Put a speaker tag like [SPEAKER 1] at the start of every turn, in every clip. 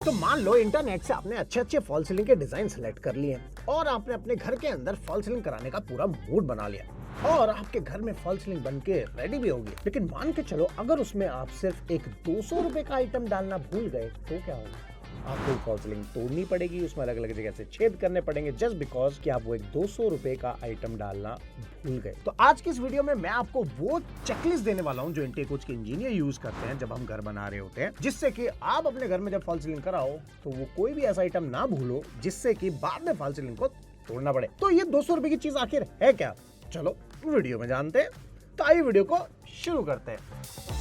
[SPEAKER 1] तो मान लो इंटरनेट से आपने अच्छे अच्छे फॉल सीलिंग के डिजाइन सेलेक्ट कर लिए और आपने अपने घर के अंदर फॉल सीलिंग कराने का पूरा मूड बना लिया और आपके घर में फॉल सीलिंग बन के रेडी भी होगी। लेकिन मान के चलो अगर उसमें आप सिर्फ एक 200 रुपए का आइटम डालना भूल गए तो क्या होगा? आपको फॉल सीलिंग तोड़नी पड़ेगी, उसमें अलग अलग जगह से छेद करने पड़ेंगे जस्ट बिकॉज कि आप वो एक 200 रुपए का आइटम डालना भूल गए। तो आज की इस वीडियो में मैं आपको वो चेकलिस्ट देने वाला हूं जो इंटेकोच के इंजीनियर यूज करते हैं जब हम घर बना रहे होते हैं, जिससे कि आप अपने घर में जब फॉल सीलिंग कराओ तो वो कोई भी ऐसा आइटम ना भूलो जिससे कि बाद में फॉल सीलिंग को तोड़ना पड़े। तो ये 200 रुपए की चीज आखिर है क्या? चलो वीडियो में जानते हैं। तो आइए वीडियो को शुरू करते हैं।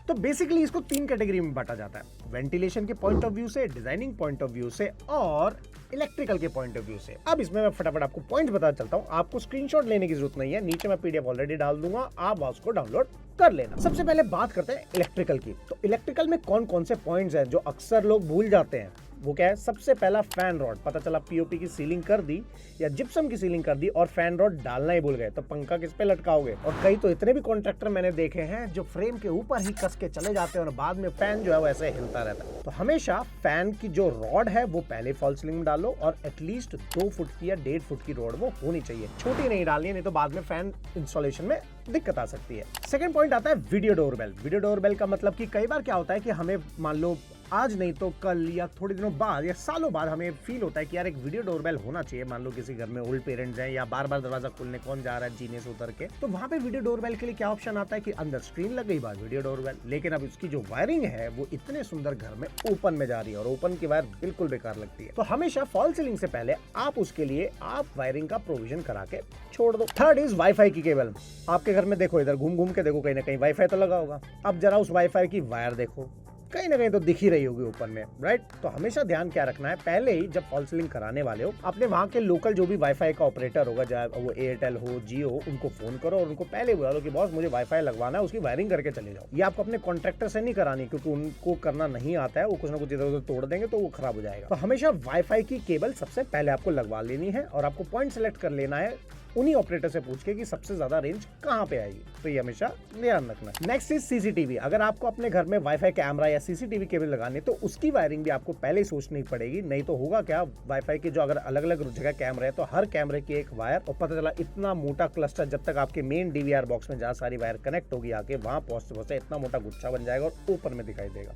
[SPEAKER 1] तो बेसिकली इसको 3 कैटेगरी में बांटा जाता है, वेंटिलेशन के पॉइंट ऑफ व्यू से, डिजाइनिंग पॉइंट ऑफ व्यू से और इलेक्ट्रिकल के पॉइंट ऑफ व्यू से। अब इसमें मैं फटाफट आपको पॉइंट बता चलता हूं, आपको स्क्रीनशॉट लेने की जरूरत नहीं है, नीचे मैं पीडीएफ ऑलरेडी डाल दूंगा, आप उसको डाउनलोड कर लेना। सबसे पहले बात करते हैं इलेक्ट्रिकल की। तो इलेक्ट्रिकल में कौन कौन से पॉइंट्स हैं जो अक्सर लोग भूल जाते हैं, वो क्या है? सबसे पहला फैन रॉड। पता चला पीओपी की सीलिंग कर दी या जिप्सम की सीलिंग कर दी और फैन रॉड डालना ही भूल गए तो पंखा किस पे लटकाओगे? और कई तो इतने भी कॉन्ट्रैक्टर मैंने देखे हैं जो फ्रेम के ऊपर ही कस के चले जाते हैं और बाद में फैन जो है वो ऐसे हिलता रहता है। तो हमेशा फैन की जो रॉड है वो पहले फॉल सीलिंग में डालो और एटलीस्ट 2 फुट की या 1.5 फुट की रॉड वो होनी चाहिए, छोटी नहीं डालनी है, नहीं तो बाद में फैन इंस्टॉलेशन में दिक्कत आ सकती है। सेकंड पॉइंट आता है वीडियो डोरबेल। वीडियो डोरबेल का मतलब कि कई बार क्या होता है कि हमें मान लो आज नहीं तो कल या थोड़े दिनों बाद या सालों बाद हमें फील होता है कि यार एक वीडियो डोरबेल होना चाहिए। मान लो किसी घर में ओल्ड पेरेंट्स हैं या बार बार दरवाजा खोलने कौन जा रहा है जीने से उतर के, तो वहां पे वीडियो डोरबेल के लिए क्या ऑप्शन आता है कि अंदर स्क्रीन लग गई, बाद वीडियो डोरबेल। लेकिन अब उसकी जो वायरिंग है वो इतने सुंदर घर में ओपन में जा रही है और ओपन की वायर बिल्कुल बेकार लगती है। तो हमेशा फॉल सीलिंग से पहले आप उसके लिए आप वायरिंग का प्रोविजन करा के छोड़ दो। थर्ड इज वाईफाई की केबल। आपके घर में देखो, इधर घूम घूम के देखो, कहीं ना कहीं वाईफाई तो लगा होगा। अब जरा उस वाईफाई की वायर देखो, कहीं ना कहीं तो दिख ही रही होगी ऊपर में, राइट? तो हमेशा ध्यान क्या रखना है, पहले ही जब फॉल सीलिंग कराने वाले हो अपने वहां के लोकल जो भी वाईफाई का ऑपरेटर होगा, चाहे वो एयरटेल हो, जियो हो, उनको फोन करो और उनको पहले बुला लो कि बॉस मुझे वाईफाई लगवाना है, उसकी वायरिंग करके चले जाओ। ये आपको अपने कॉन्ट्रैक्टर से नहीं करानी क्योंकि उनको करना नहीं आता है, वो कुछ ना कुछ इधर उधर तोड़ देंगे तो वो खराब हो जाएगा। तो हमेशा वाईफाई की केबल सबसे पहले आपको लगवा लेनी है और आपको पॉइंट सेलेक्ट कर लेना है उन्हीं ऑपरेटर से पूछ के कि सबसे ज्यादा रेंज कहां पे आएगी। तो ये हमेशा ध्यान रखना। Next is CCTV. अगर आपको अपने घर में वाईफाई कैमरा या सीसीटीवी केबल लगाने तो उसकी वायरिंग भी आपको पहले ही सोचनी पड़ेगी, नहीं तो होगा क्या, वाईफाई के जो अगर अलग अलग जगह कैमरा है तो हर कैमरे की एक वायर, और पता चला इतना मोटा क्लस्टर, जब तक आपके मेन डीवीआर बॉक्स में जहाँ सारी वायर कनेक्ट होगी आके वहां पहुंचते इतना मोटा गुच्छा बन जाएगा और ऊपर में दिखाई देगा।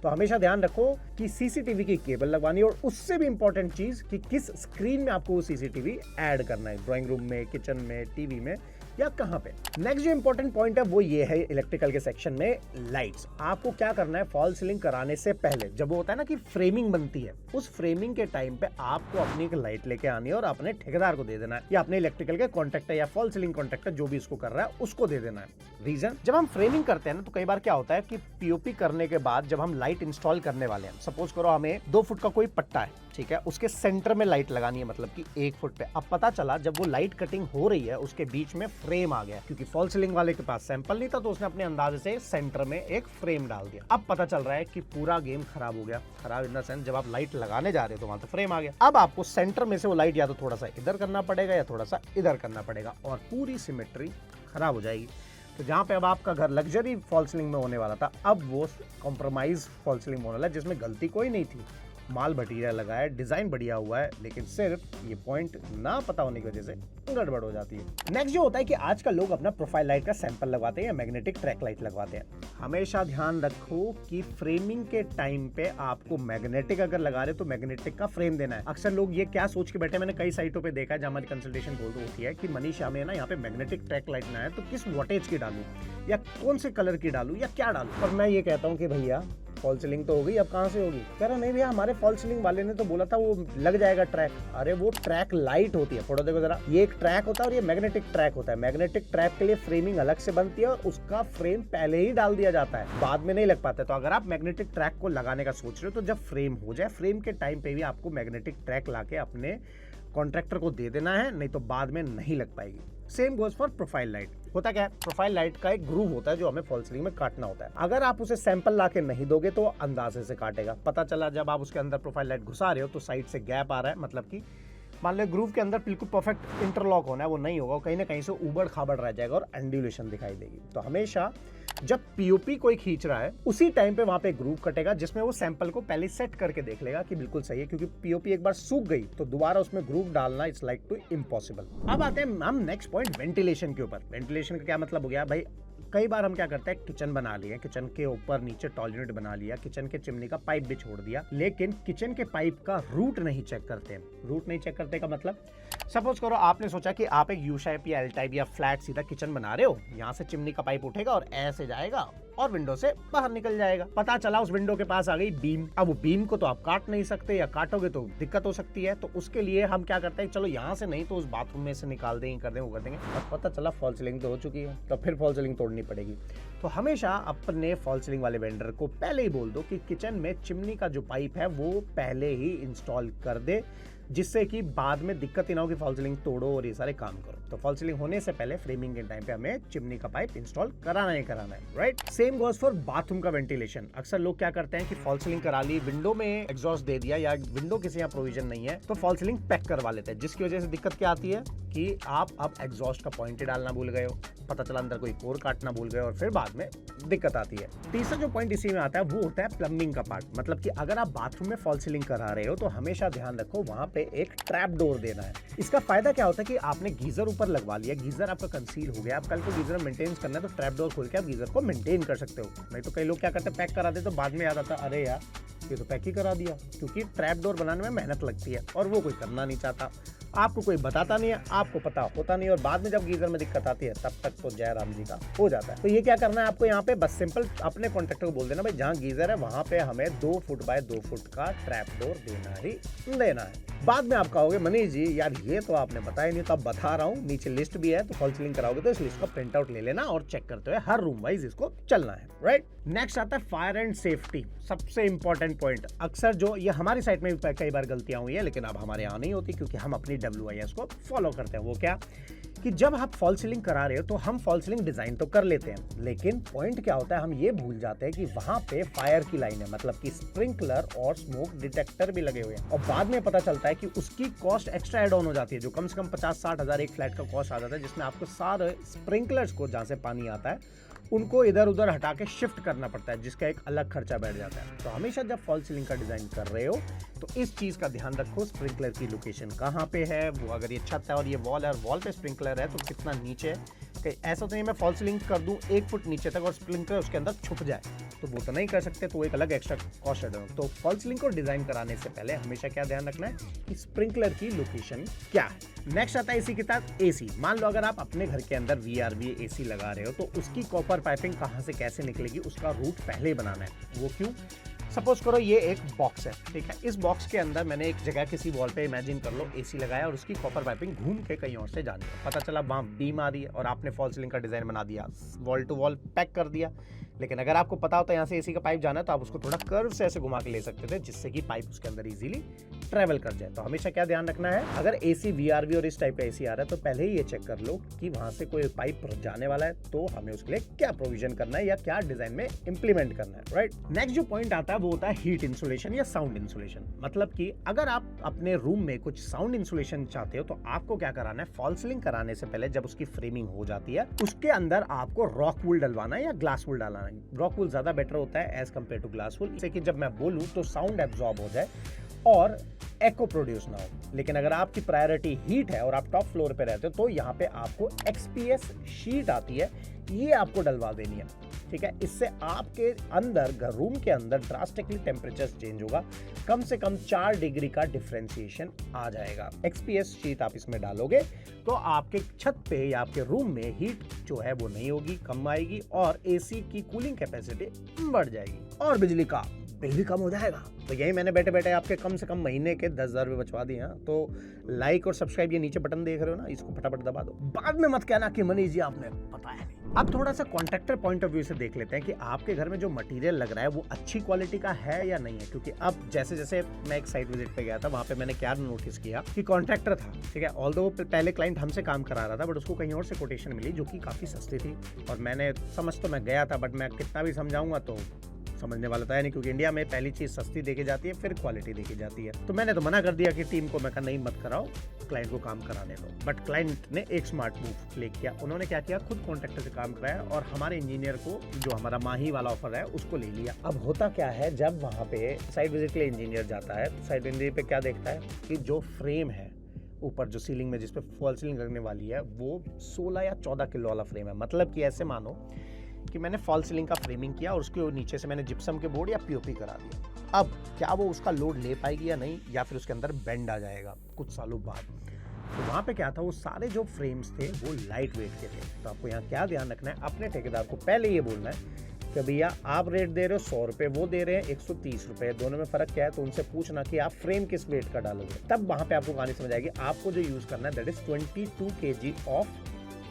[SPEAKER 1] तो हमेशा ध्यान रखो कि सीसीटीवी की केबल लगवानी, और उससे भी इंपॉर्टेंट चीज कि किस स्क्रीन में आपको वो सीसीटीवी ऐड करना है, ड्राइंग रूम में, किचन में, टीवी में या कहां पे। नेक्स्ट जो इंपॉर्टेंट पॉइंट है वो ये है इलेक्ट्रिकल के सेक्शन में लाइट्स। आपको क्या करना है, फॉल सीलिंग कराने से पहले जब वो होता है ना कि फ्रेमिंग बनती है, उस फ्रेमिंग के टाइम पे आपको अपनी एक लाइट लेके आनी है और अपने ठेकेदार को दे देना है या अपने इलेक्ट्रिकल के कॉन्ट्रैक्टर या फॉल सीलिंग कॉन्ट्रैक्टर जो भी इसको कर रहा है उसको दे देना है। रीजन, जब हम फ्रेमिंग करते हैं ना तो कई बार क्या होता है कि पीओपी करने के बाद जब हम लाइट इंस्टॉल करने वाले हैं, सपोज करो हमें 2 फुट का कोई पट्टा है, ठीक है, उसके सेंटर में लाइट लगानी है, मतलब कि 1 फुट पे। अब पता चला जब वो लाइट कटिंग हो रही है उसके बीच में फ्रेम आ गया, क्योंकि फॉल सीलिंग वाले के पास सैंपल नहीं था तो उसने अपने अंदाजे से सेंटर में एक फ्रेम डाल दिया। अब पता चल रहा है कि पूरा गेम खराब हो गया। खराब इन द सेंस जब आप लाइट लगाने जा रहे हो तो वहां तो फ्रेम आ गया। अब आपको सेंटर में से वो लाइट या तो थोड़ा सा इधर करना पड़ेगा या थोड़ा सा इधर करना पड़ेगा और पूरी सिमेट्री खराब हो जाएगी। तो जहां पे अब आपका घर लग्जरी फॉल सीलिंग में होने वाला था, अब वो कॉम्प्रोमाइज फॉल सीलिंग होने वाला है जिसमें गलती कोई नहीं थी, माल भटीरा लगा है, डिजाइन बढ़िया हुआ है, लेकिन सिर्फ ये पॉइंट ना पता होने की वजह से गड़बड़ हो जाती है। नेक्स्ट जो होता है कि आजकल लोग अपना प्रोफाइल लाइट का सैंपल लगवाते हैं या मैग्नेटिक ट्रैक लाइट लगवाते हैं। हमेशा ध्यान रखो कि फ्रेमिंग के टाइम पे आपको मैग्नेटिक अगर लगा रहे हो तो मैग्नेटिक का फ्रेम देना है। अक्सर लोग ये क्या सोच के बैठे, मैंने कई साइटों पे देखा है जहां हमारी कंसल्टेशन बोल होती है कि मनीषा में ना यहाँ पे मैग्नेटिक ट्रैक लाइट ना है तो किस वोल्टेज की डालूं या कौन से कलर की डालूं या क्या डालूं। और मैं ये कहता हूँ कि भैया फॉल सीलिंग तो हो गई, अब कहां से होगी? कह रहा नहीं भैया, हमारे फॉल सीलिंग वाले ने तो बोला था वो लग जाएगा ट्रैक। अरे वो ट्रैक लाइट होती है, फोटो देखो जरा, ये एक ट्रैक होता है और ये मैग्नेटिक ट्रैक होता है। मैग्नेटिक ट्रैक के लिए फ्रेमिंग अलग से बनती है और उसका फ्रेम पहले ही डाल दिया जाता है, बाद में नहीं लग पाता। तो अगर आप मैग्नेटिक ट्रैक को लगाने का सोच रहे हो तो जब फ्रेम हो जाए, फ्रेम के टाइम पे भी आपको मैग्नेटिक ट्रैक लाके अपने कॉन्ट्रैक्टर को दे देना है, नहीं तो बाद में नहीं लग पाएगी। Same goes for profile light. होता क्या है, प्रोफाइल लाइट का एक ग्रूव होता है जो हमें फॉल सीलिंग में काटना होता है। अगर आप उसे सैंपल लाके नहीं दोगे तो अंदाजे से काटेगा। पता चला जब आप उसके अंदर प्रोफाइल लाइट घुसा रहे हो तो साइड से गैप आ रहा है, मतलब कि मान लो ग्रूव के अंदर बिल्कुल परफेक्ट इंटरलॉक होना है, वो नहीं होगा, कहीं ना कहीं से उबड़ खाबड़ रह जाएगा और एंडुलेशन दिखाई देगी। तो हमेशा जब पीओपी कोई खींच रहा है उसी टाइम पे वहां पे ग्रूव कटेगा जिसमें वो सैंपल को पहले सेट करके देख लेगा कि बिल्कुल सही है, क्योंकि पीओपी एक बार सूख गई तो दोबारा उसमें ग्रूव डालना इट्स लाइक टू इम्पॉसिबल। अब आते हैं हम नेक्स्ट पॉइंट वेंटिलेशन के ऊपर। वेंटिलेशन का क्या मतलब हो गया भाई, कई बार हम क्या करते हैं, किचन बना लिया, किचन के ऊपर नीचे टॉयलेट बना लिया, किचन के चिमनी का पाइप भी छोड़ दिया, लेकिन किचन के पाइप का रूट नहीं चेक करते हैं। रूट नहीं चेक करते का मतलब, सपोज करो आपने सोचा कि आप एक यू शेप या एल टाइप या फ्लैट सीधा किचन बना रहे हो, यहाँ से चिमनी का पाइप उठेगा और ऐसे जाएगा और विंडो से बाहर निकल जाएगा। पता चला उस विंडो के पास आ गई बीम। अब वो बीम को तो आप काट नहीं सकते, या काटोगे तो दिक्कत हो सकती है। तो उसके लिए हम क्या करते हैं, चलो यहाँ से नहीं तो उस बाथरूम में से निकाल देंगे, कर देंगे, वो कर देंगे। अब पता चला फॉल सीलिंग तो हो चुकी है, तो फिर फॉल सीलिंग तोड़नी पड़ेगी। तो हमेशा अपने फॉल सीलिंग वाले वेंडर को पहले ही बोल दो कि किचन में चिमनी का जो पाइप है वो पहले ही इंस्टॉल कर दे, जिससे कि बाद में दिक्कत ही ना हो कि फॉल सीलिंग तोड़ो और ये सारे काम करो। तो फॉल सीलिंग होने से पहले फ्रेमिंग के टाइम पे हमें चिमनी का पाइप इंस्टॉल कराना ही कराना है, right. Same goes for bathroom का वेंटिलेशन। अक्सर लोग क्या करते हैं कि फॉल सीलिंग करा ली, विंडो में एग्जॉस्ट दे दिया, या विंडो किसी यहाँ प्रोविजन नहीं है तो फॉल सीलिंग पैक करवा लेते हैं, जिसकी वजह से दिक्कत क्या आती है कि आप अब एग्जॉस्ट का पॉइंट ही डालना भूल गए हो, पता चला अंदर कोई कोर काटना भूल गए और फिर बाद में दिक्कत आती है। तीसरा जो पॉइंट इसी में आता है वो होता है प्लम्बिंग का पार्ट। मतलब कि अगर आप बाथरूम में फॉल सीलिंग करा रहे हो तो हमेशा ध्यान रखो वहां पे एक ट्रैप डोर देना है। इसका फायदा क्या होता है कि आपने गीजर ऊपर लगवा लिया, गीजर आपका कंसील हो गया, आप कल को गीजर मेंटेन करना है तो ट्रैप डोर खोल के आप गीजर को मेंटेन कर सकते हो। नहीं तो कई लोग क्या करते हैं, पैक करा दे तो बाद में याद आता अरे यार ये तो पैक ही करा दिया, क्योंकि ट्रैप डोर बनाने में मेहनत लगती है और वो कोई करना नहीं चाहता, आपको कोई बताता नहीं है, आपको पता होता नहीं, और बाद में जब गीजर में दिक्कत आती है तब तक तो जय राम जी का हो जाता है। तो ये क्या करना है आपको, यहाँ पे बस सिंपल अपने कॉन्ट्रैक्टर को बोल देना भाई जहाँ गीजर है वहां पे हमें 2 फुट बाय 2 फुट का ट्रैप डोर देना ही देना है। बाद में आप कहोगे मनीष जी यार ये तो आपने बताया नहीं, तो अब बता रहा हूँ, नीचे लिस्ट भी है, तो फॉल सीलिंग कराओगे तो इस लिस्ट का प्रिंट आउट ले लेना और चेक करते हुए हर रूम वाइज इसको चलना है, राइट। नेक्स्ट आता है फायर एंड सेफ्टी, सबसे इंपॉर्टेंट पॉइंट। अक्सर जो ये हमारी साइट में भी कई बार गलतियां हुई है, लेकिन अब हमारे यहाँ नहीं होती क्योंकि हम अपनी WIS को फॉलो करते हैं। वो क्या कि जब आप फॉल सीलिंग करा रहे हो तो हम फॉल सीलिंग डिजाइन तो कर लेते हैं, लेकिन पॉइंट क्या होता है, हम ये भूल जाते हैं कि वहां पे फायर की लाइन है, मतलब कि स्प्रिंकलर और स्मोक डिटेक्टर भी लगे हुए हैं। और बाद में पता चलता है कि उसकी कॉस्ट एक्स्ट्रा एड ऑन हो जाती है, जो कम से कम 50-60 हजार एक फ्लैट का कॉस्ट आ जाता है, जिसमें आपको सारे स्प्रिंकलर्स को जहां से पानी आता है उनको इधर उधर हटा के शिफ्ट करना पड़ता है, जिसका एक अलग खर्चा बैठ जाता है। तो हमेशा जब फॉल सीलिंग का डिजाइन कर रहे हो तो इस चीज का ध्यान रखो, स्प्रिंकलर की लोकेशन कहाँ पे है, वो अगर ये छत है और ये वॉल है और वॉल पे स्प्रिंकलर है तो कितना नीचे है। ऐसा तो नहीं मैं फॉल सीलिंग कर दूं 1 फुट नीचे तक और स्प्रिंकलर उसके अंदर छुप जाए, तो वो तो नहीं कर सकते, तो एक अलग एक्स्ट्रा कॉस्ट है। तो फॉल सीलिंग को डिजाइन कराने से पहले हमेशा क्या ध्यान रखना है कि स्प्रिंकलर की लोकेशन क्या है। नेक्स्ट आता है इसी के साथ AC। मान लो अगर आप अपने घर के अंदर VRV AC लगा रहे हो तो उसकी कॉपर पाइपिंग कहाँ से कैसे निकलेगी उसका रूट पहले ही बनाना है। वो क्यों, सपोज करो ये एक बॉक्स है, ठीक है, इस बॉक्स के अंदर मैंने एक जगह किसी वॉल पे इमेजिन कर लो AC लगाया और उसकी कॉपर पाइपिंग घूम के कहीं और से जानी है। पता चला वहाँ बीम आ रही है और आपने फॉल सीलिंग का डिजाइन बना दिया, वॉल टू वॉल पैक कर दिया, लेकिन अगर आपको पता होता है यहाँ से AC का पाइप जाना है तो आप उसको थोड़ा कर्व से ऐसे घुमा के ले सकते थे, जिससे कि पाइप उसके अंदर इजीली ट्रेवल कर जाए। तो हमेशा क्या ध्यान रखना है, अगर AC VRV और इस टाइप का AC आ रहा है तो पहले ही ये चेक कर लो कि वहां से कोई पाइप जाने वाला है, तो हमें उसके लिए क्या प्रोविजन करना है या क्या डिजाइन में इंप्लीमेंट करना है, राइट। नेक्स्ट जो पॉइंट आता है वो होता है हीट इंसुलेशन या साउंड इंसुलेशन। मतलब कि अगर आप अपने रूम में कुछ साउंड इंसुलेशन चाहते हो तो आपको क्या कराना है, फॉल सीलिंग कराने से पहले जब उसकी फ्रेमिंग हो जाती है उसके अंदर आपको रॉक वूल डलवाना है या ग्लास वूल डालना है। रॉक वूल ज्यादा बेटर होता है as compared to glass wool, इससे कि जब मैं बोलूं तो साउंड एब्जॉर्ब हो जाए और एको प्रोड्यूस ना हो। लेकिन अगर आपकी प्रायोरिटी हीट है और आप टॉप फ्लोर पे रहते हो तो यहाँ पे आपको XPS शीट आती है, ये आपको डलवा देनी है, ठीक है। इससे आपके अंदर रूम के अंदर ड्रास्टिकली टेम्परेचर चेंज होगा, कम से कम 4 डिग्री का डिफरेंशिएशन आ जाएगा। XPS शीट आप इसमें डालोगे तो आपके छत पे या आपके रूम में हीट जो है वो नहीं होगी, कम आएगी और AC की कूलिंग कैपेसिटी बढ़ जाएगी और बिजली का बिल भी कम हो जाएगा। तो यही मैंने बैठे बैठे आपके कम से कम महीने के 10,000 रुपये बचवा दिए हैं। तो लाइक और सब्सक्राइब, ये नीचे बटन देख रहे हो ना, इसको फटाफट दबा दो। बाद में मत कहना कि मनीष जी आपने बताया नहीं। अब थोड़ा सा कॉन्ट्रैक्टर पॉइंट ऑफ व्यू से देख लेते हैं कि आपके घर में जो मटेरियल लग रहा है वो अच्छी क्वालिटी का है या नहीं है। क्योंकि अब जैसे जैसे मैं एक साइट विजिट पे गया था, वहां पे मैंने क्या नोटिस किया कि कॉन्ट्रैक्टर था, ठीक है, ऑल्दो पहले क्लाइंट हमसे काम करा रहा था, बट उसको कहीं और से कोटेशन मिली जो कि काफी सस्ती थी। और मैंने समझ तो मैं गया था, बट मैं कितना भी समझाऊंगा तो समझने वाला तो है नहीं, क्योंकि इंडिया में पहली चीज सस्ती देखी जाती है, फिर क्वालिटी देखी जाती है। तो मैंने तो मना कर दिया कि टीम को, मैं कहा नहीं मत कराओ, क्लाइंट को काम कराने दो। बट क्लाइंट ने एक स्मार्ट मूव प्ले किया, उन्होंने क्या किया, खुद कॉन्ट्रैक्टर से काम कराया और हमारे इंजीनियर को, जो हमारा माही वाला ऑफर है, उसको ले लिया। अब होता क्या है, जब वहाँ पे साइट विजिट के लिए इंजीनियर जाता है, साइट विजिट पे क्या देखता है कि जो फ्रेम है ऊपर, जो सीलिंग में जिस पे फॉल सीलिंग लगने वाली है, वो 16 या 14 किलो वाला फ्रेम है। मतलब कि ऐसे मानो कि मैंने फॉल सीलिंग का फ्रेमिंग किया और उसके नीचे से मैंने जिप्सम के बोर्ड या पीओपी करा दिया। अब क्या वो उसका लोड ले पाएगी या नहीं, या फिर उसके अंदर बेंड आ जाएगा कुछ सालों बाद। तो वहाँ पे क्या था, वो सारे जो फ्रेम्स थे वो लाइट वेट के थे। तो आपको यहाँ क्या ध्यान रखना है, अपने ठेकेदार को पहले ये बोलना है कि भैया आप रेट दे रहे हो 100 रुपये, वो दे रहे हैं 130 रुपये, दोनों में फर्क क्या है। तो उनसे पूछना कि आप फ्रेम किस वेट का डालोगे, तब वहाँ पे आपको कहानी समझ आएगी। आपको जो यूज़ करना है that is 22 kg of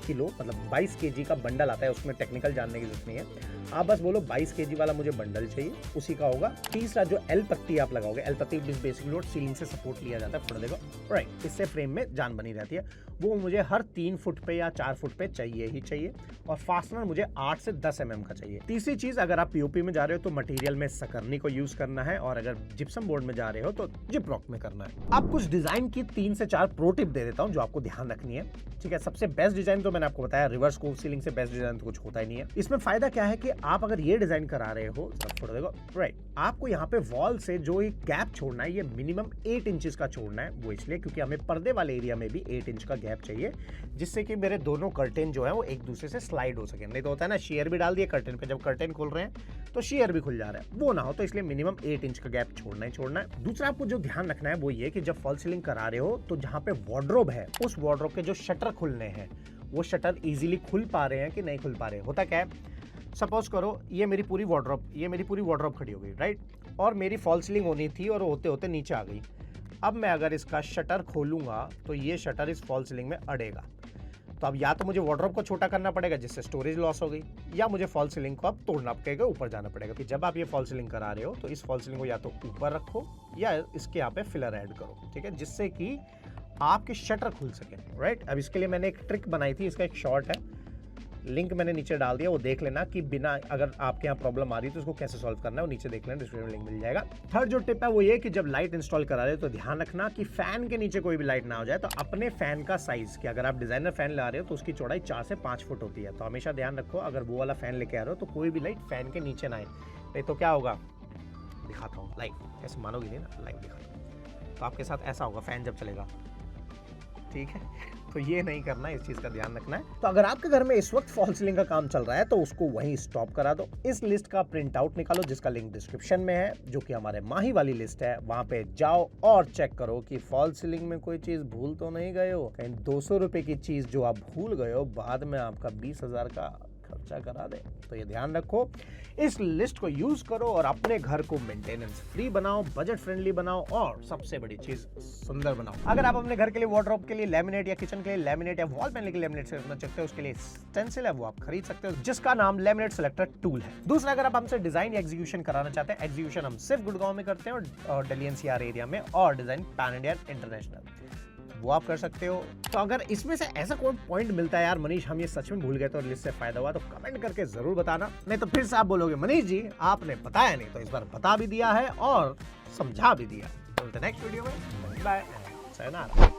[SPEAKER 1] kilo, मतलब 22 kg का बंडल आता है, उसमें टेक्निकल जानने की जरूरत नहीं है। आप बस बोलो 22 kg वाला मुझे बंडल चाहिए, उसी का होगा। तीसरा जो एल पत्ती आप लगाओगे, एल पत्ती बेसिक लोड सीलिंग से सपोर्ट लिया जाता है, फुट देगा राइट, इससे फ्रेम में जान बनी रहती है। वो मुझे हर 3 फुट पे या 4 फुट पे चाहिए ही चाहिए, और फास्टनर मुझे 8 से 10 mm का चाहिए। तीसरी चीज, अगर आप पीओपी में जा रहे हो तो मटेरियल में सकरनी को यूज करना है, और अगर जिप्सम बोर्ड में जा रहे हो तो जिप-रॉक में करना है। आप कुछ डिजाइन की 3 से 4 प्रो टिप दे देता हूं जो आपको ध्यान रखनी है, ठीक है। सबसे बेस्ट डिजाइन तो मैंने आपको बताया, रिवर्स कोव सीलिंग से बेस्ट डिजाइन तो कुछ होता ही नहीं है। इसमें फायदा क्या है कि आप अगर ये डिजाइन करा रहे हो, फोटो देखो राइट, आपको यहाँ पे वॉल से जो एक गैप छोड़ना है, ये मिनिमम 8 इंचेस का छोड़ना है। वो इसलिए क्योंकि हमें पर्दे वाले एरिया में भी 8 इंच का गैप चाहिए, जिससे कि मेरे दोनों कर्टेन जो है वो एक दूसरे से स्लाइड हो सके। नहीं तो होता है ना, शेयर भी डाल दिए कर्टेन पे, जब कर्टेन खोल रहे हैं तो शेयर भी खुल जा रहा है, वो ना हो। तो इसलिए मिनिमम 8 इंच का गैप छोड़ना ही छोड़ना है। दूसरा आपको जो ध्यान रखना है वो ये कि जब फॉल सीलिंग करा रहे हो तो जहाँ पे वार्डरोब है, उस वार्डरोब के जो शटर खुलने हैं, वो शटर इजीली खुल पा रहे हैं कि नहीं खुल पा रहे। होता क्या है, सपोज करो ये मेरी पूरी वार्डरोब खड़ी हो गई राइट, और मेरी फॉल सीलिंग होनी थी और होते होते नीचे आ गई। अब मैं अगर इसका शटर खोलूंगा तो ये शटर इस फॉल सीलिंग में अड़ेगा। तो अब या तो मुझे वार्डरोब को छोटा करना पड़ेगा जिससे स्टोरेज लॉस हो गई, या मुझे फॉल सीलिंग को अब तोड़ना पड़ेगा, ऊपर जाना पड़ेगा। कि जब आप ये फॉल सीलिंग करा रहे हो तो इस फॉल सीलिंग को या तो ऊपर रखो या इसके यहाँ पे फिलर ऐड करो, ठीक है, जिससे कि आपके शटर खुल सके राइट। अब इसके लिए मैंने एक ट्रिक बनाई थी, इसका एक शॉर्ट है, लिंक मैंने नीचे डाल दिया, वो देख लेना कि बिना, अगर आपके यहाँ प्रॉब्लम आ रही है तो उसको कैसे सॉल्व करना है, वो नीचे देख लेना, डिस्क्रिप्शन में लिंक मिल जाएगा। थर्ड जो टिप है वो ये कि जब लाइट इंस्टॉल करा रहे हो तो ध्यान रखना कि फैन के नीचे कोई भी लाइट ना हो जाए। तो अपने फैन का साइज, कि अगर आप डिजाइनर फैन ला रहे हो तो उसकी चौड़ाई 4 से 5 फुट होती है, तो हमेशा ध्यान रखो अगर वो वाला फैन लेके आ रहे हो तो कोई भी लाइट फैन के नीचे ना आए। नहीं तो क्या होगा, दिखाता हूँ लाइव, ऐसे मानोगे नहीं ना, लाइव दिखाता हूँ। तो आपके साथ ऐसा होगा फैन जब चलेगा, ठीक है, तो ये नहीं करना, इस चीज का ध्यान रखना है। तो अगर आपके घर में इस वक्त फॉल सीलिंग का काम चल रहा है तो उसको वहीं स्टॉप करा दो। इस लिस्ट का प्रिंट आउट निकालो जिसका लिंक डिस्क्रिप्शन में है, जो कि हमारे माही वाली लिस्ट है। वहां पे जाओ और चेक करो कि फॉल सीलिंग में कोई चीज भूल तो नहीं गए हो, कहीं 200 रुपए की चीज जो आप भूल गए हो बाद में आपका 20,000 का खर्चा करा दे। तो ये ध्यान रखो, इस लिस्ट को यूज करो और अपने घर को मेंटेनेंस फ्री बनाओ, बजट फ्रेंडली बनाओ, और सबसे बड़ी चीज सुंदर बनाओ। अगर आप अपने घर के लिए, वार्डरोब के लिए लैमिनेट, या किचन के लिए लैमिनेट, या वॉल पैनल के लिए लैमिनेट करना चाहते हो, उसके लिए स्टेंसिल है वो आप खरीद सकते हो, जिसका नाम लैमिनेट सेलेक्टर टूल है। दूसरा, अगर आप हमसे डिजाइन या एग्जीक्यूशन कराना चाहते हैं, एग्जीक्यूशन हम सिर्फ गुड़गांव में करते हैं और दिल्ली एनसीआर एरिया में, और डिजाइन पैन इंडिया इंटरनेशनल, वो आप कर सकते हो। तो अगर इसमें से ऐसा कोई पॉइंट मिलता है यार मनीष हम ये सच में भूल गए तो लिस्ट से फायदा हुआ, तो कमेंट करके जरूर बताना। नहीं तो फिर से आप बोलोगे मनीष जी आपने बताया नहीं, तो इस बार बता भी दिया है और समझा भी दिया। तो नेक्स्ट वीडियो में बाय, sayonara।